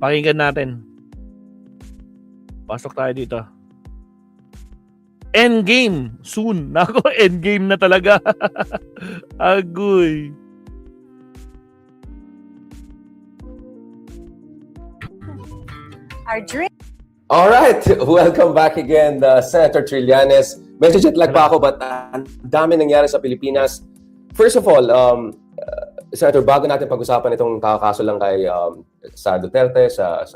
Pakinggan natin. Pasok tayo dito. Endgame soon. Nako, endgame na talaga. Agoy. Our drink. All right, welcome back again, Senator Trillanes. Medyo jet lag pa ako, but ang dami nangyari sa Pilipinas. First of all, Senator, bago natin pag-usapan itong kakakaso lang kay sa Duterte, sa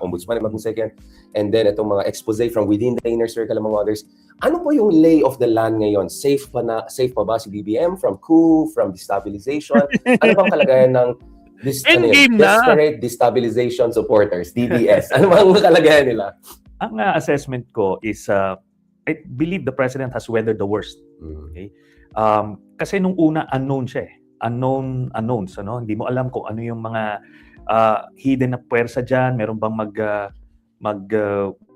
Ombudsman, maging second, and then itong mga expose from within the inner circle among others, ano po yung lay of the land ngayon? Safe pa ba si BBM from coup, from destabilization? Ano bang kalagayan ng desperate destabilization supporters, DDS? Ano bang kalagayan nila? Ang assessment ko is, I believe the president has weathered the worst. Okay? Kasi nung una, unknown siya eh. Unknowns, ano? Hindi mo alam kung ano yung mga hidden na puwersa dyan, meron bang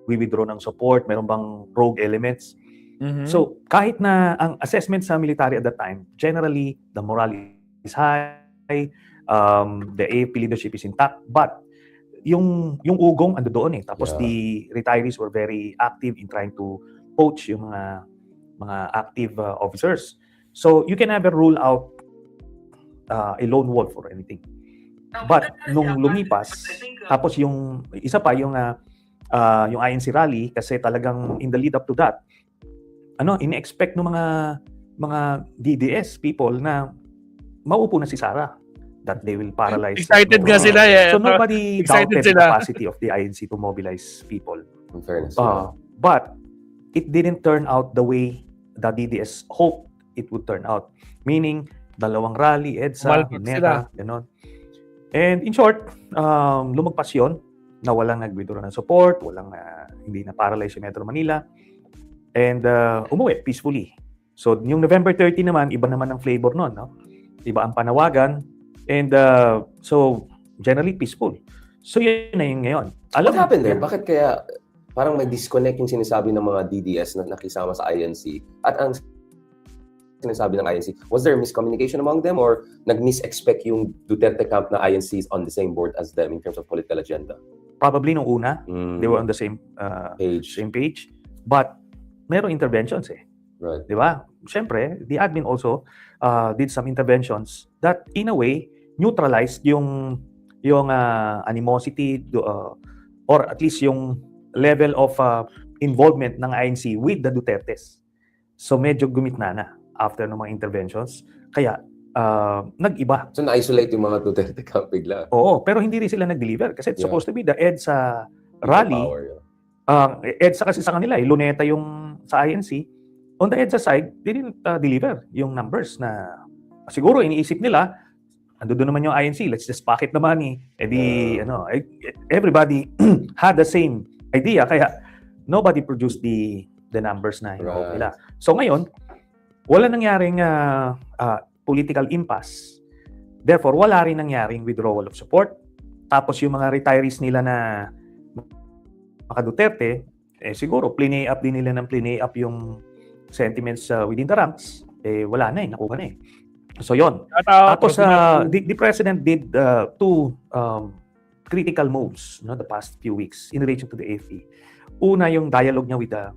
withdraw ng support, meron bang rogue elements. Mm-hmm. So, kahit na ang assessment sa military at that time, generally, the morale is high, the AFP leadership is intact, but yung ugong ando doon eh. Tapos the retirees were very active in trying to poach yung mga active officers. So, you can never rule out a lone wolf or anything. But nung lumipas, tapos yung isa pa yung INC rally, kasi talagang in the lead up to that, ini-expect ng mga DDS people na maupo na si Sara, that they will paralyze. Excited nga sila eh. So nobody doubted the capacity of the INC to mobilize people. In fairness. But it didn't turn out the way the DDS hoped it would turn out. Meaning, dalawang rally, EDSA, NETA, gano'n. And in short, lumagpas yun, na walang nag-withdraw ng support, hindi na paralyze yung Metro Manila, and umuwi peacefully. So, yung November 30 naman, iba naman ang flavor nun, no? Iba ang panawagan, and so, generally peaceful. So, yun na yung ngayon. What happened there? Bakit kaya parang may disconnect yung sinasabi ng mga DDS na nakisama sa INC at ang sinasabi ng INC? Was there miscommunication among them or nag-mis-expect yung Duterte camp na INC is on the same board as them in terms of political agenda? Probably nung una, they were on the same page. But merong interventions eh. Right. Di ba? Siyempre, the admin also did some interventions that in a way neutralized yung animosity or at least yung level of involvement ng INC with the Dutertes. So medyo gumitna na after ng mga interventions. Kaya, nag-iba. So, na-isolate yung mga Duterte camp bigla. Oo, pero hindi rin sila nag-deliver. Kasi it's supposed to be the EDSA rally. EDSA kasi sa kanila, luneta yung sa INC. On the EDSA side, they didn't deliver yung numbers na siguro iniisip nila, ando doon naman yung INC, let's just pocket the money. Everybody had the same idea. Kaya, nobody produced the numbers na hinahope nila. So ngayon, wala nangyaring political impasse. Therefore, wala rin nangyaring withdrawal of support. Tapos yung mga retirees nila na mga Duterte, siguro plinay up din nila ng plinay up yung sentiments within the ranks. Wala na nakuha na So yon. Tapos the president did two critical moves the past few weeks in relation to the AFP. Una yung dialogue niya with the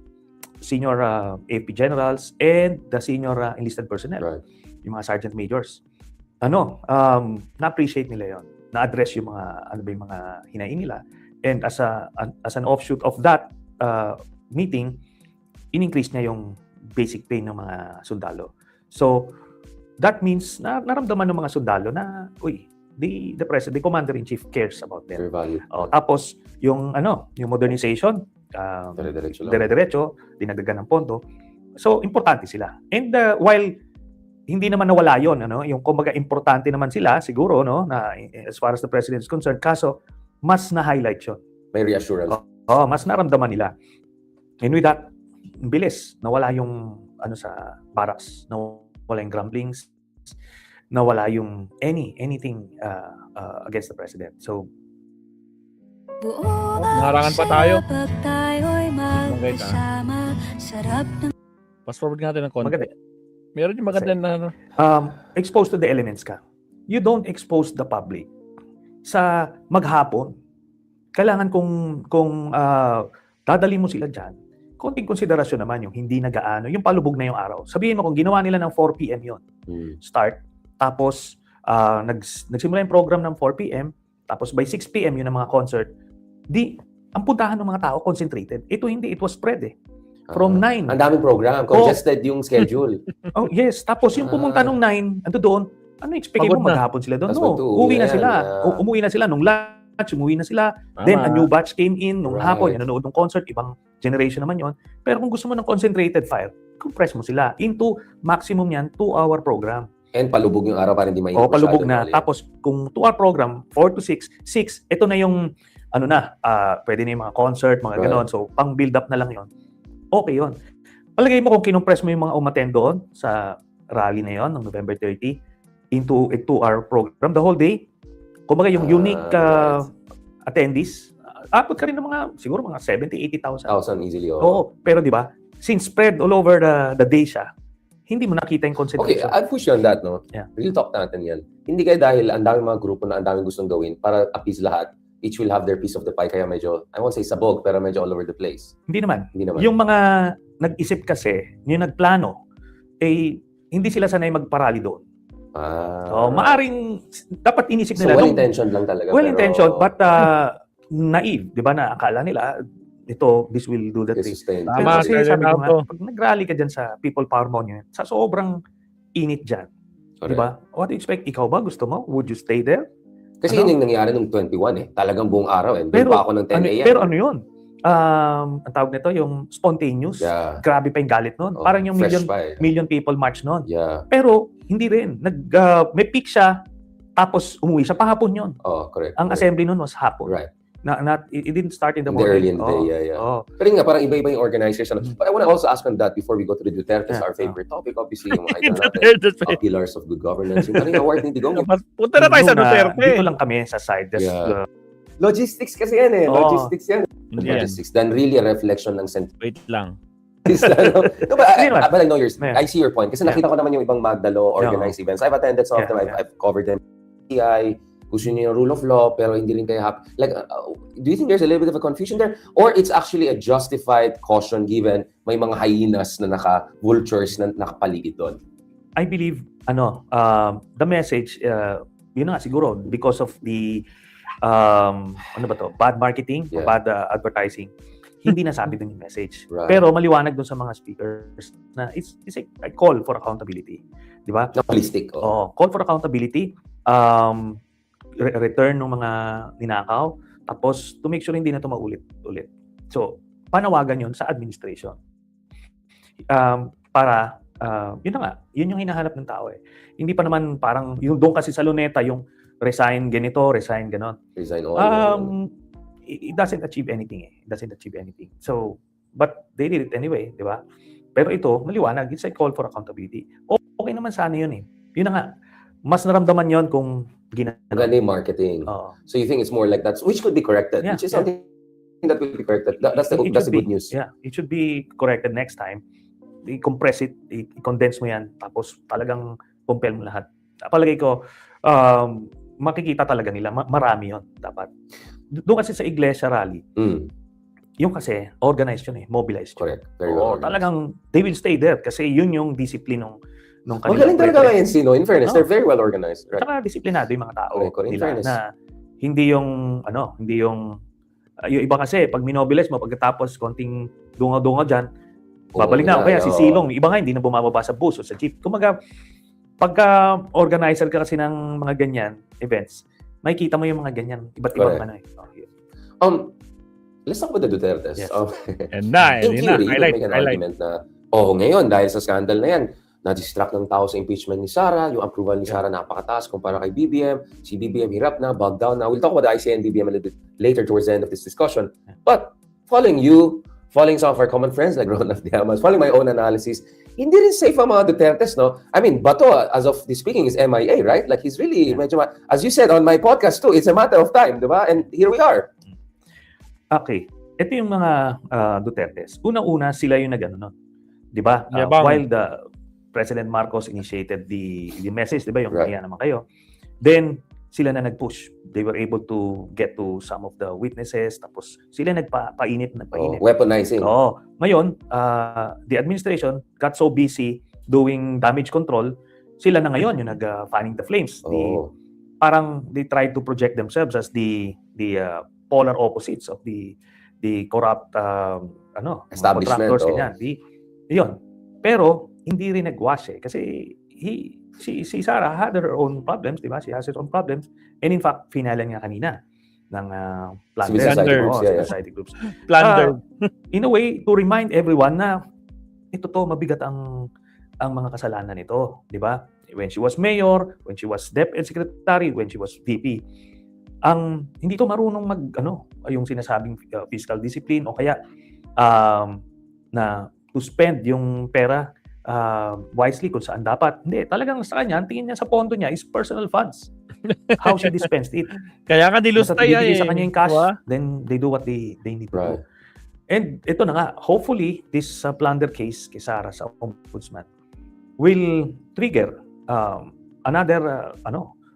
senior AFP generals and the senior enlisted personnel, right. Yung mga sergeant majors. Na-appreciate nila yon. Na-address yung mga hinaing nila. And as an offshoot of that meeting, in-increase niya yung basic pay ng mga sundalo. So, that means na naramdaman ng mga sundalo na, the president, the commander-in-chief cares about them. Tapos, yung modernization, dire-diretso, dinagdagan ng pondo. So, importante sila. And while hindi naman nawala yun, yung kumbaga importante naman sila, siguro, na as far as the president is concerned, kaso, mas na-highlight yun. May reassurance. Mas naramdaman nila. And with that, bilis, nawala yung sa barracks, nawala yung grumblings, nawala yung anything against the president. So, harangan pa tayo. Fast forward natin ng konti. Maganda. Meron yung maganda na exposed to the elements ka. You don't expose the public sa maghapon. kailangan kung dadali mo sila diyan, konting konsiderasyon naman yung hindi nagaano, yung palubog na yung araw. Sabihin mo kung ginawa nila ng 4 PM yon, start, tapos nagsimula yung program ng 4 PM, tapos by 6 PM yun ang mga concert, ang puntahan ng mga tao concentrated. Ito hindi, it was spread eh. From 9. Ang daming program, congested yung schedule. Oh, yes. Tapos yung pumunta nung 9, ando doon, ano expect mo Pagod na. maghapon sila doon? That's No, what to, uwi na yan, sila. yeah. Umuwi na sila nung lunch, umuwi na sila. Tama. Then a new batch came in nung Right. hapon, nanonood ng concert, ibang generation naman yon. Pero kung gusto mo ng concentrated fire, compress mo sila into maximum yan, 2-hour program. And palubog yung araw para hindi mainit. O, palubog masyado. na. Tapos kung 2-hour program, 4 to 6, ito na yung, pwede na yung mga concert, mga Right. ganon. So, pang build up na lang yon. Okay yon. Palagay mo kung kinompress mo yung mga umattend doon sa rally na yon, ng November 30, into a 2-hour program, the whole day. Kumbaga yung unique right. attendees, abot ka rin ng siguro mga 70,000-80,000. 1,000 easily. Oo, pero di ba, since spread all over the day siya, hindi mo nakita yung Okay, concentration. I'll push you on that, no? Yeah. Real talk natin yan. Hindi kaya dahil ang daming mga grupo na ang daming gustong gawin para appease lahat, each will have their piece of the pie, kaya medyo, I won't say sabog, pero medyo all over the place. Hindi naman. Hindi naman. Yung mga nag-isip kasi, yung nagplano, hindi sila sanay magparali doon. So, maaring, dapat inisip So, nila. well-intentioned lang talaga. Well-intentioned, but naive. Di ba na akala nila, this will do the trick. sustain. Pero Tama, kasi kaya sabi ko na nga, ako. pag nag-rally ka dyan sa People Power Monument, sa sobrang init dyan, di ba? What do you expect? Ikaw ba? Gusto mo? Would you stay there? Kasi yun yung nangyari nung 21 eh. Talagang buong araw eh. Doon pa ako ng 10 a.m. Pero ano yun? Ang tawag nito, yung spontaneous. Yeah. Grabe pa yung galit nun. Oh, Parang yung fresh pa eh. million people march nun. Yeah. Pero hindi rin. May peak siya, tapos umuwi siya. Pahapon yun. Oh, correct. Ang correct. assembly nun was hapon. Right. It didn't start in the In the morning. early in the day, yeah. Oh. Pero yun nga, parang iba-iba yung organizers. But I want to also ask on that before we go to the Dutertes, Yeah. our favorite topic, obviously, yung mga idol natin. Pillars of good governance. Yung parang award ni Digong. Punta na tayo sa Dito Duterte. Dito lang kami sa side. Just, Yeah. Logistics kasi yan eh. Oo. Logistics yan. Hindi yan. Logistics. Then really a reflection ng sentiment. Wait lang. No, but Hindi naman. I know yours. Yeah. I see your point. Kasi nakita ko naman yung ibang Magdalo organized events. I've attended some of them. Yeah. I've covered them. CI, gusto niyo yung rule of law, pero hindi rin kayo happy. Like, do you think there's a little bit of a confusion there? Or it's actually a justified caution given may mga hyenas na vultures na nakapaligid doon? I believe, the message, yun na nga siguro, because of the, bad marketing, Yeah. bad advertising, hindi nasabi dun yung message. Right. Pero maliwanag dun sa mga speakers na it's a call for accountability. Di ba? Napalistic. Oh. Call for accountability, return ng mga ninakaw, tapos to make sure hindi na ito maulit-ulit. So, panawagan yun sa administration. Para, yun na nga, yun yung hinahanap ng tao eh. Hindi pa naman parang, yung doon kasi sa Luneta, yung resign ganito, resign ganon. Resign all. It doesn't achieve anything eh. It doesn't achieve anything. So, but they did it anyway, di ba? Pero ito, maliwanag, it's a call for accountability. Okay naman sana yun eh. Yun na nga, mas naramdaman yun kung Maganda yung marketing. So you think it's more like that, which could be corrected, Yeah, which is something that will be corrected. That's the good news. Yeah, it should be corrected next time. I-compress it, i-condense mo yan, tapos talagang compel mo lahat. Palagay ko, makikita talaga nila, marami yon dapat. Doon kasi sa Iglesia Rally, yung kasi organized yun eh, mobilized yun. Correct. Very well. Talagang they will stay there kasi yun yung discipline nung kanilang Magaling talaga ngayon, Sino. In fairness, they're very well organized. Right? Saka disiplinado yung mga tao Correct. In nila fairness. na hindi yung yung iba kasi pag minobilize mo pagkatapos konting dungaw-dungaw diyan babalik na kaya si Silong iba nga hindi na bumababa sa bus o sa jeep. Kumaga pagka organizer ka kasi ng mga ganyan events, makikita mo yung mga ganyan iba't ibang ano eh. Let's talk about the Dutertes. Yes. And na, In yun na. theory, you can make an argument na, ngayon, dahil sa scandal na yan, na-distract ng tao sa impeachment ni Sara, yung approval ni Sara napakataas kumpara kay BBM, si BBM hirap na, bogged down na. We'll talk about the ICA and BBM a little bit later towards the end of this discussion. But, following you, following some of our common friends like Ronald Diamas, following my own analysis, hindi rin safe ang mga Dutertes, no? I mean, Bato, as of this speaking, is MIA, right? Like, he's really, medyo, as you said on my podcast too, it's a matter of time, di ba? And here we are. Okay. Ito yung mga Dutertes. Unang-una, sila yung nag-ano, no? Di ba? While the President Marcos initiated the message, di ba? Yung kaya naman kayo. Then, sila na nag-push. They were able to get to some of the witnesses, tapos sila nagpainit. Weaponizing. Oo. Ngayon, the administration got so busy doing damage control, sila na ngayon yung fanning the flames. Parang they tried to project themselves as the polar opposites of the corrupt Establishment. contractors, ganyan. Yun. Pero hindi rin nag-wash kasi si Sarah had her own problems, di ba? She has her own problems. And in fact, finalan nga kanina ng Civil society groups. Plunder. In a way, to remind everyone na ito mabigat ang mga kasalanan nito, di ba? When she was mayor, when she was deputy secretary, when she was VP, hindi to marunong yung sinasabing fiscal discipline o kaya na to spend yung pera wisely kung saan dapat. Hindi, talagang sa kanya, ang tingin niya sa pondo niya is personal funds. How she dispensed it. Kaya ka nilustay yan sa kanya yung cash, then they do what they need to do. And ito na nga, hopefully, this plunder case kay Sarah sa Ombudsman will trigger another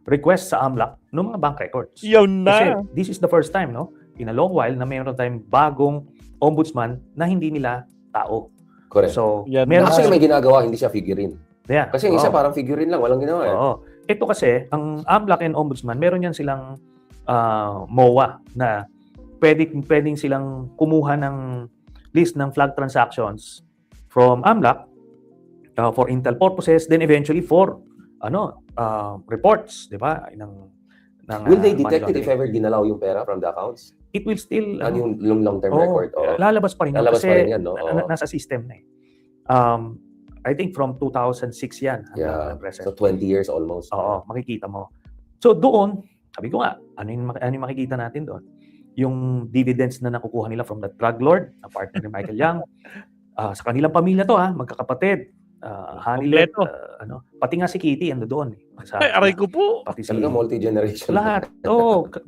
request sa AMLAC ng mga bank records. Yun na. Kasi this is the first time, in a long while, na mayroon tayong bagong ombudsman na hindi nila tao. Correct. So, actually, may ginagawa, hindi siya figurine. Yeah. Kasi yung isa parang figurine lang, walang ginawa. Oo. Ito kasi, ang AMLAC and Ombudsman, meron yan silang MOA na pwedeng silang kumuha ng list ng flag transactions from AMLAC for intel purposes, then eventually for reports, di ba? Will they detect it if ever ginalaw yung pera from the accounts? It will still yung long-term record. Lalabas pa rin yan kasi yan, no? nasa system na eh. I think from 2006 yan. So 20 years almost. Oo, makikita mo. So doon, sabi ko nga, ano yung makikita natin doon? Yung dividends na nakukuha nila from the drug lord, na partner ni Michael Yang, sa kanilang pamilya to magkakapatid. Hanilet, pati nga si Kitty ando doon. Aray ko po. Pati talaga multi-generation. Lahat.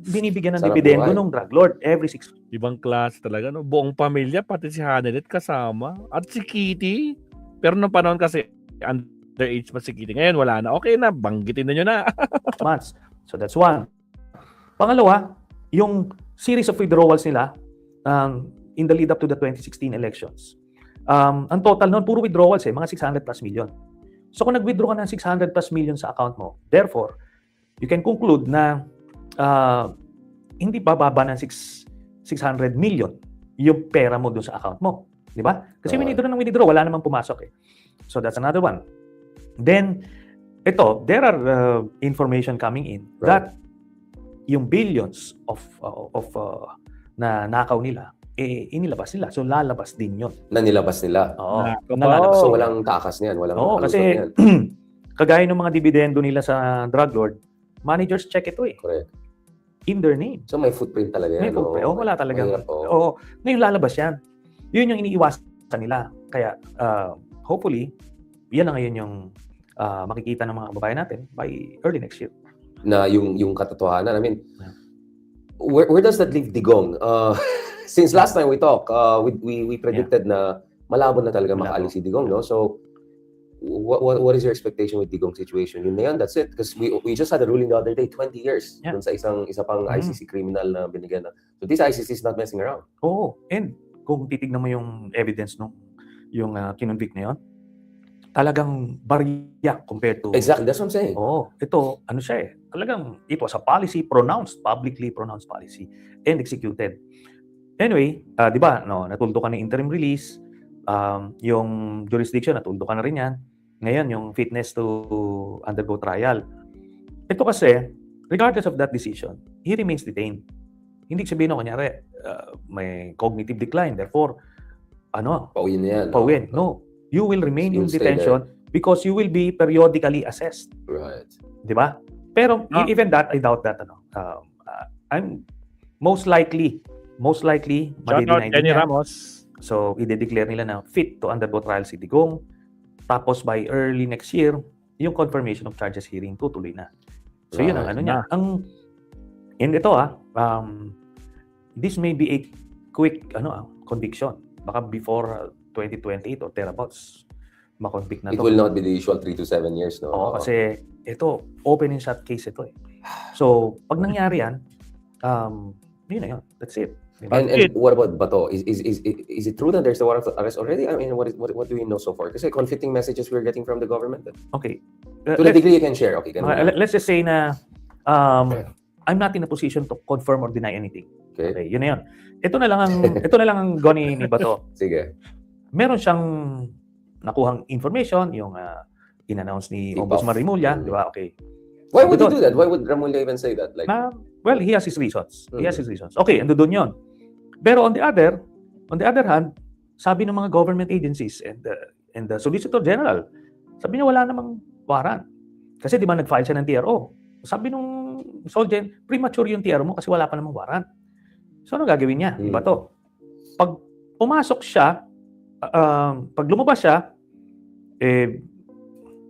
Binibigyan ng dividendo ng drug lord every 6 months. Ibang class talaga, no? Buong pamilya, pati si Hanilet kasama. At si Kitty. Pero nung panahon kasi, underage pa si Kitty. Ngayon, wala na. Okay na, banggitin na nyo na. Months. So that's one. Pangalawa, yung series of withdrawals nila in the lead up to the 2016 elections. Ang total noon, puro withdrawals mga 600 plus million. So kung nag-withdraw ka ng 600 plus million sa account mo, therefore, you can conclude na hindi bababa ng 600 million yung pera mo doon sa account mo. Di ba? Kasi withdraw, wala namang pumasok eh. So that's another one. Then, there are information coming in that yung billions of na nakaw nila, inilabas nila. So, lalabas din yun. Na nilabas nila? Oo. Nalalabas. So, walang takas niyan? Kasi, kagaya ng mga dividendo nila sa drug lord, managers check ito eh. Correct. In their name. So, may footprint talaga yan? May footprint. Wala talaga. Ngayon lalabas yan. Yun yung iniiwasan nila. Kaya, hopefully, yan na ngayon yung makikita ng mga kababayan natin by early next year. Na yung katotohanan. I mean, where does that leave Digong? Since last time we talked, we predicted na malabo na talaga makaalis si Digong, no? So, what is your expectation with Digong situation? Yun na yan, that's it. Because we just had a ruling the other day, 20 years dun sa isa pang ICC criminal na binigyan na. So, this ICC is not messing around. And kung titignan mo yung evidence yung kinonvict na yun, talagang barya compared to... Exactly, that's what I'm saying. Ito, siya eh. Talagang, it was a policy publicly pronounced policy, and executed. Anyway, di ba, natuldo ka ng interim release, yung jurisdiction, natuldo ka na rin yan. Ngayon, yung fitness to undergo trial. Ito kasi, regardless of that decision, he remains detained. Hindi sabihin kunyari, may cognitive decline, therefore, pauwi na yan. Pauwi. No. You will remain in detention because you will be periodically assessed. Right. Di ba? Pero even that, I doubt that. I'm most likely, Jenny Ramos. So, i-declare nila na fit to undergo trial si Digong. Tapos by early next year, yung confirmation of charges hearing tutuloy na. So, yun ang niya. And ito this may be a quick conviction. Baka before 2028 or thereabouts, makonvict na It will not be the usual 3 to 7 years, no? Kasi ito, open and shut case ito eh. So, pag nangyari yan, yun na yun. That's it. Diba? And what about Bato? Is it true that there's a warrant of arrest already? I mean, what do we know so far? Kasi conflicting messages we're getting from the government. Okay. To the degree you can share, okay. ganun na. Let's just say na I'm not in a position to confirm or deny anything. Okay. Okay, yun na yun. Ito na lang ang goni ni Bato. Sige. Meron siyang nakuhang information, yung in-announce ni Tip-off. Ombudsman Rimulya, di ba? Okay. Why would he Ito. do that? Why would Ramulya even say that? Like, Well, he has his reasons. He has his reasons. Okay, ando doon yun. Pero on the other hand, sabi ng mga government agencies and the Solicitor General, sabi niya wala namang warrant. Kasi di ba nag-file siya ng TRO? Sabi nung Solgen, premature yung TRO mo kasi wala pa namang warrant. So ano gagawin niya? Di ba to? Pag pumasok siya, pag lumabas siya,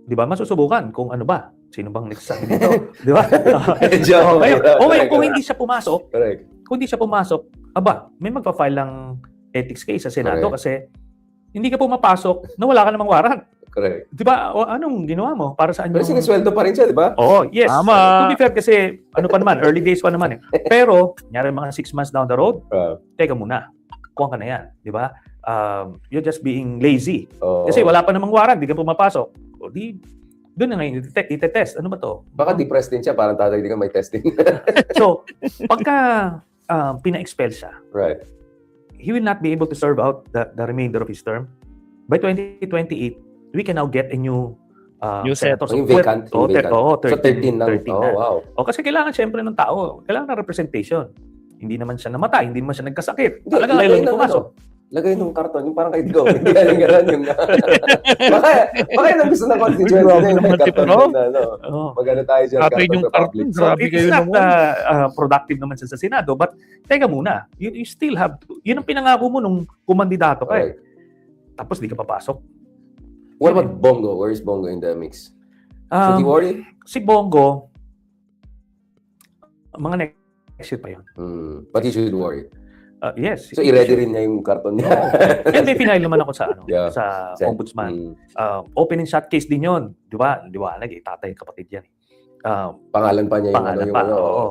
di ba masusubukan kung ano ba? Sino bang nagsasabi dito? Di ba? Ngayon, kung hindi siya pumasok, may magpa-file ng ethics case sa Senado kasi hindi ka pumapasok na wala ka namang warrant. Correct. Di ba? O, anong ginawa mo? Para saan Pero sinisweldo pa rin siya, di ba? Oo, yes. Tama. To be fair kasi, ano pa naman, early days pa naman eh. Pero, nyari mga 6 months down the road, teka muna, kuha ka na yan. Di ba? You're just being lazy. Kasi wala pa namang warrant, di ka pumapasok. O di, doon na ngayon, itetest. Ano ba to? Baka depressed din siya, parang tatay di ka may testing. So, pagka pina-expel siya, Right. he will not be able to serve out the remainder of his term. By 2028, we can now get a new New set. senator. Yung vacant. So 13 na. 13 na. Oh, wow. O kasi kailangan siyempre ng tao, kailangan ng representation. Hindi naman siya namatay, hindi naman siya nagkasakit. Talagang lagay kailangan ng pumasok. Lagay nung karton, yung parang kay Digo. Hindi galing gano'n yung baka yun ang gusto ng constituency Grabe na yung naman, karton Tito, na, no? Oo. Magano tayo dyan, Tatay karton yung sa public. karton, So, grabe kayo It's not naman. productive naman siya sa Senado, but teka muna, you still have to, yun ang pinangako mo nung kumandidato ka eh. correct. Tapos di ka papasok. What about Bongo? Where is Bongo in the mix? Should he worry? Si Bongo, mga next year pa yun. But he should worry. Yes. So, i-ready rin niya yung karton niya. And may final naman ako sa Yeah. sa Sen- ombudsman. Open and shut case din yun. Di ba? Liwanag eh. Tatay kapatid yan. Pangalan pa niya yung Pangalan yung pa. ano. Oo.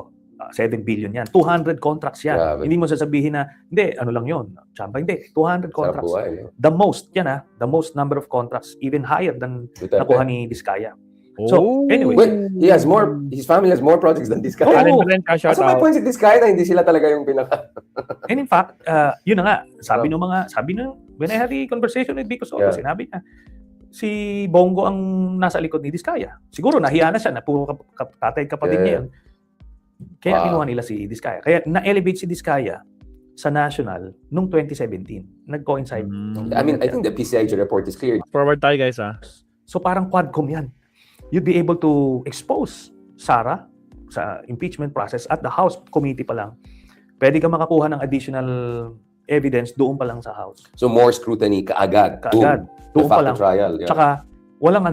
7 billion yan. 200 contracts yan. Grabe. Hindi mo sasabihin na, hindi, ano lang yun. Tsamba, hindi. 200 Sa contracts. buhay, no? The most, yan the most number of contracts, even higher than Duterte. nakuha ni Diskaya. Oh. So, anyway. Wait, his family has more projects than this guy. Oo. Talent rin ka, shout So may out. point si this guy na hindi sila talaga yung pinaka... And in fact, yun na nga, sabi nung when I had a conversation with Vico Soto, Yeah. sinabi niya, si Bongo ang nasa likod ni Diskaya. Siguro nahiya na siya, na puro tatay kapatid niya yun. Kaya kinuha nila si Diskaya. Kaya na-elevate si Diskaya sa national nung 2017. Nag-coincide. I mean, I think the PCIG report is clear. Forward tayo guys So parang quadcom yan. You'd be able to expose Sara sa impeachment process at the House committee pa lang. Pwede ka makakuha ng additional evidence doon pa lang sa House. So more scrutiny kaagad. Kaagad. Boom. Doon De pa facto lang. trial. Yeah. Tsaka walang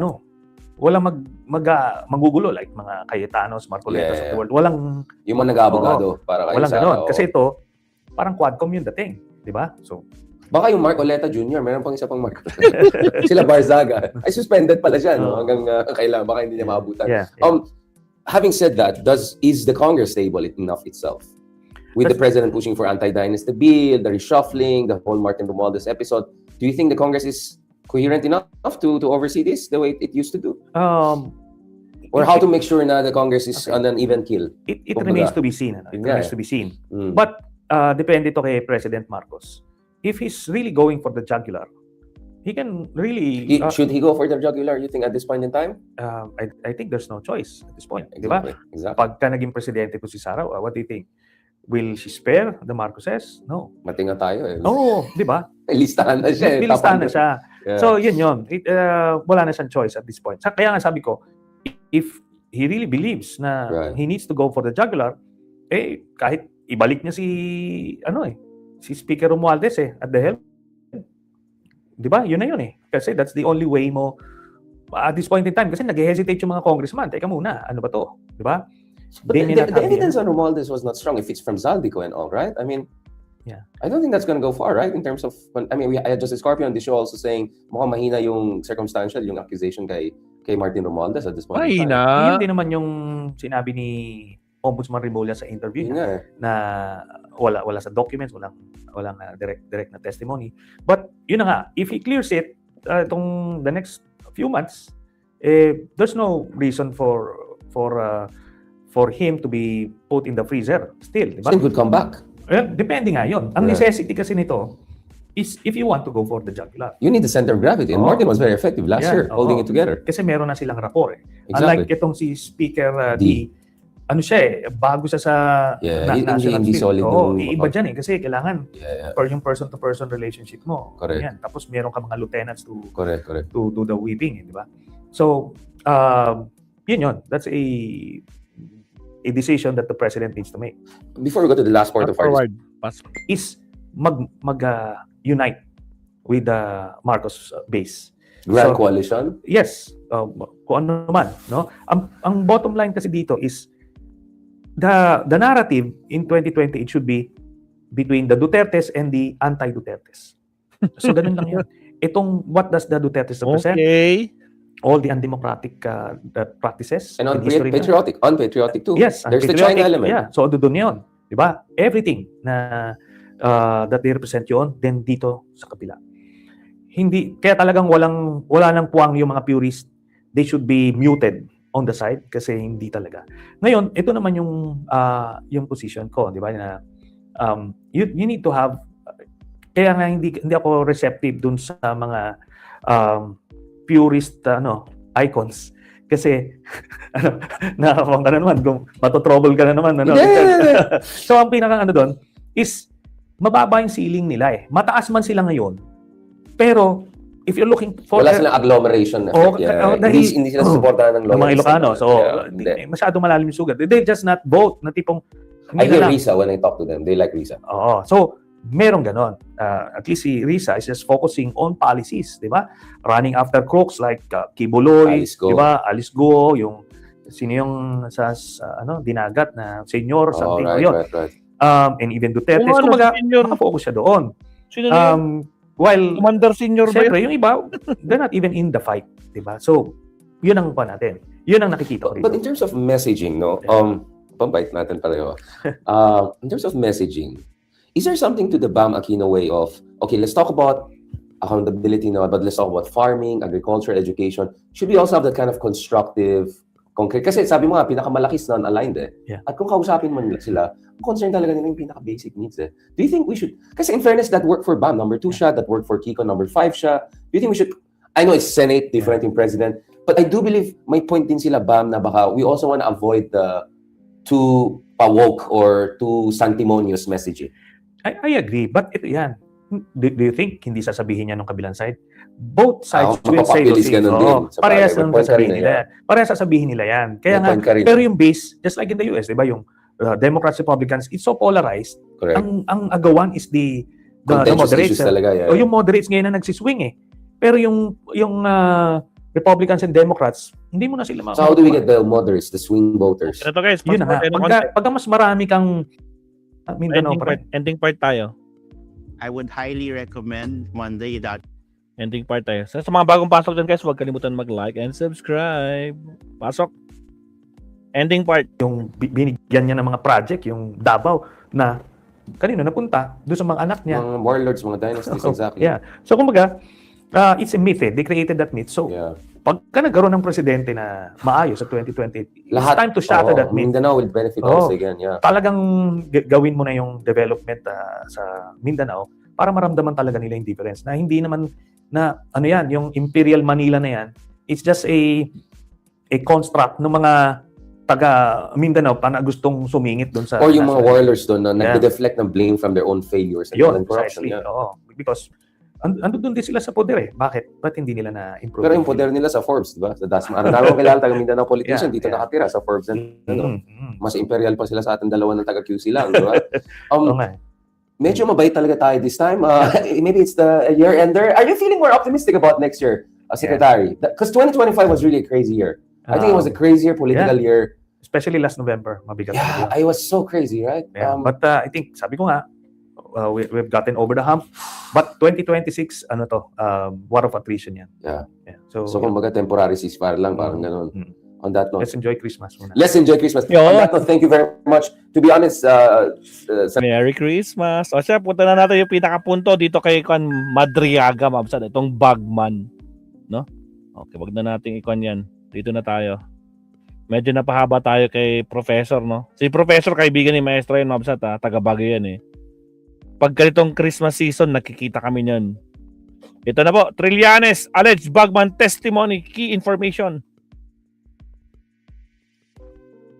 magugulo like mga Cayetanos, Marcoletas of the world. Walang Yung mga nag-aabogado para kayo walang sa... ganon. oo. Kasi ito, parang quadcom yung dating. Di ba? So, Baka yung Mark Oleta Jr., meron pang isa pang Mark. Sila Barzaga. Ay, suspended pala siya, no? Hanggang kailangan, baka hindi niya maabutan. yeah. Having said that, is the Congress stable enough itself? With the president pushing for anti-dynasty bill, the reshuffling, the whole Martin Romualdez episode, do you think the Congress is coherent enough to oversee this the way it used to do? Or how to make sure na the Congress is on an even keel? It Kumbaga. remains to be seen. It Yun nga remains eh. to be seen. Mm. But depende to kay President Marcos. If he's really going for the jugular, he can really... Should he go for the jugular, you think, at this point in time? I think there's no choice at this point. Di ba? Exactly. Pagka naging presidente po si Sara, what do you think? Will she spare the Marcoses? No. Matinga tayo eh. Oo, di ba? May listahan na siya eh. Nilistahan na siya. Yeah. So, yun. Wala na siyang choice at this point. Kaya nga sabi ko, if he really believes na he needs to go for the jugular, kahit ibalik niya si Speaker Romualdez at the helm. Di ba? Yun na yun eh. Kasi that's the only way mo at this point in time. Kasi nag-hesitate yung mga congressman. Teka muna, ano ba to? Di ba? But the evidence on Romualdez was not strong if it's from Zaldico and all, right? I mean, yeah. I don't think that's going to go far, right? In terms of, I mean, I had Justice Scorpio on the show also saying mukhang mahina yung circumstantial, yung accusation kay kay Martin Romualdez at this point. Ay in time. na. Yun din naman yung sinabi ni Ombudsman Rimulya sa interview Yun niya, nga eh. na wala sa documents, walang direct na testimony. But yun na nga, if he clears it itong the next few months, there's no reason for him to be put in the freezer still, di ba? Still could come back. Depende nga yun. Ang Yeah. necessity kasi nito is if you want to go for the jugular. You need the center of gravity. And Oo. Martin was very effective last Yeah, year, holding oo. it together. Kasi meron na silang rapport eh. Exactly. Unlike itong si Speaker D, ano siya eh, bago siya sa Yeah, national hindi field. solid Oo, yung- iiba dyan eh. Kasi kailangan Yeah, yung person-to-person relationship mo. Correct. Yan. Tapos meron ka mga lieutenants to correct. do the weaving, eh, di ba? So, yun. That's a decision that the president needs to make. Before we go to the last part of our Forward. Pass. Is unite with the Marcos base. grand So, coalition, Yes, kung ano man, no? Ang bottom line kasi dito is the narrative in 2020 it should be between the Dutertes and the anti-Dutertes. So ganun lang 'yun. Itong what does the Dutertes represent? Okay. All the undemocratic practices and in history. unpatriotic too. Yes, There's the unpatriotic. China element. Yeah, so doon 'yon, 'di ba? Everything na that they represent 'yon, then dito sa kabila. Hindi kaya talagang wala nang puwang yung mga purists. They should be muted on the side kasi hindi talaga. Ngayon, ito naman yung position ko, 'di ba? Na you need to have kaya nga hindi ako receptive dun sa mga purist icons kasi nakakawang ka na naman kung matotrouble ka na naman Yeah. So ang pinaka doon is mababa yung ceiling nila eh. Mataas man sila ngayon. Pero if you're looking for Wala silang agglomeration effect. Hindi sila suportahan ng ng mga Ilocano. So hindi. masyado malalim yung sugat. They just not vote na tipong I hindi hear na lang. Risa when I talk to them. They like Risa. Oo. So, meron ganon. At least si Risa is just focusing on policies, di ba? Running after crooks like Kibuloy, Alice Go. di ba? Alice Go, sino yung sa dinagat na senior, something yun. Right. And even Duterte. Kung ano, Kumbaga, senior. nakafocus siya doon. Sino na yun? While, Commander Senior ba yun? siyempre, yung iba, they're not even in the fight, di ba? So, yun ang pa natin. Yun ang nakikita ko But in rito. terms of messaging, no? Pambait natin pareho. In terms of messaging, is there something to the Bam Aquino way of, okay, let's talk about accountability now, but let's talk about farming, agriculture, education. Should we also have that kind of constructive, concrete? Kasi sabi mo nga, pinakamalakis non-aligned eh. Yeah. At kung kausapin mo nila sila, ang concern talaga nila yung pinaka-basic needs eh. Do you think we should, kasi in fairness, that worked for Bam, number 2 siya, that worked for Kiko, number 5 siya. Do you think we should, I know it's Senate, different in President, but I do believe may point din sila Bam na baka we also want to avoid the too woke or too sanctimonious messaging. I agree, but ito yan. Do you think hindi sasabihin niya ng kabilang side? Both sides will say mapapapilis those things. ganun din. Sa Parehas bagay, lang may point ka sasabihin rin nila yan. Parehas sasabihin nila yan. Kaya May nga, point ka rin. pero yung base, just like in the US, di ba, yung Democrats, Republicans, it's so polarized. Correct. Ang agawan is the Contentious moderates. issues talaga. Yeah. O yung moderates ngayon na nagsiswing eh. Pero yung Republicans and Democrats, hindi mo na sila So how do we get the moderates, the swing voters? Ito guys, Yun na nga. Pagka mas marami kang Mindanao pa rin. ending part tayo. I would highly recommend Monday that Ending part tayo. Sa mga bagong pasok dyan guys, huwag kalimutan mag-like and subscribe. Pasok. Ending part. Yung binigyan niya ng mga project, yung Davao, na kanino napunta doon sa mga anak niya. Mga warlords, mga dynasties, exactly. Yeah. So kumbaga, it's a myth eh. They created that myth. So Yeah. pagka nagkaroon ng presidente na maayos sa 2020, it's time to shatter that myth. Mindanao will benefit Oo. also again, yeah. Talagang gawin mo na yung development sa Mindanao para maramdaman talaga nila yung difference. Na hindi naman na ano yan, yung Imperial Manila na yan, it's just a construct ng mga taga Mindanao pa na gustong sumingit doon sa Or yung mga warlords doon na Yeah. nagde-deflect ng blame from their own failures and yun, corruption. precisely. Yeah. Oo. Because andun din sila sa poder eh. Bakit? Ba't hindi nila na-improve? Pero yung poder nila sa Forbes, di ba? Sa Dasma. Ang dami kong kilala taga Mindanao politician, Yeah, dito yeah. nakatira sa Forbes. And, mas imperial pa sila sa ating dalawa ng taga QC lang, di ba? Oo nga. Medyo mabait talaga tayo this time. Maybe it's the year-ender. Are you feeling more optimistic about next year, Secretary? Because 2025 was really a crazy year. I think it was a crazier political year. Especially last November, mabigat. Yeah, I was so crazy, right? Yeah. But I think, sabi ko nga, we've gotten over the hump. But 2026, war of attrition yan. Yeah. So, So kumbaga temporary ceasefire lang, parang ganun. Mm. On that note. let's enjoy Christmas muna. Let's enjoy Christmas. Yo. On that note, thank you very much. To be honest, Merry Christmas. O siya, punta na natin yung pinakapunto dito kay Kwan Madriaga, mabsad. Itong Bagman. No? Okay, wag na natin ikon yan. Dito na tayo. Medyo napahaba tayo kay Professor, no? Si Professor, kaibigan ni Maestro yun, mabsad, ha? Taga-Baguio yan, eh. Pag ganitong Christmas season, nakikita kami niyan. Ito na po, Trillanes, alleged Bagman testimony, key information.